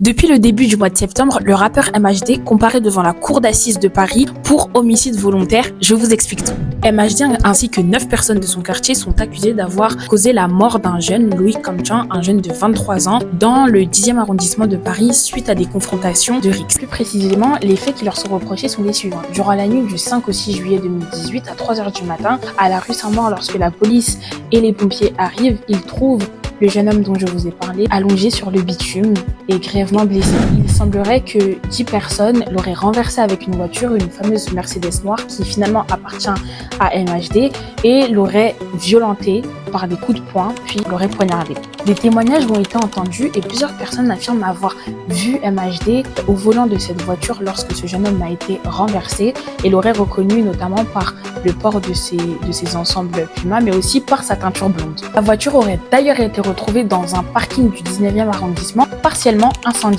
Depuis le début du mois de septembre, le rappeur MHD comparaît devant la cour d'assises de Paris pour homicide volontaire. Je vous explique tout. MHD ainsi que 9 personnes de son quartier sont accusées d'avoir causé la mort d'un jeune, Louis Kamchan, un jeune de 23 ans, dans le 10e arrondissement de Paris suite à des confrontations de rixes. Plus précisément, les faits qui leur sont reprochés sont les suivants. Durant la nuit du 5 au 6 juillet 2018, à 3h du matin, à la rue Saint-Maur, lorsque la police et les pompiers arrivent, ils trouvent le jeune homme dont je vous ai parlé, allongé sur le bitume et grièvement blessé. Il semblerait que 10 personnes l'auraient renversé avec une voiture, une fameuse Mercedes noire qui finalement appartient à MHD, et l'aurait violenté par des coups de poing, puis l'aurait poignardé. Des témoignages ont été entendus et plusieurs personnes affirment avoir vu MHD au volant de cette voiture lorsque ce jeune homme a été renversé et l'aurait reconnu notamment par le port de ses ensembles Puma, mais aussi par sa teinture blonde. La voiture aurait d'ailleurs été retrouvée dans un parking du 19e arrondissement, partiellement incendié.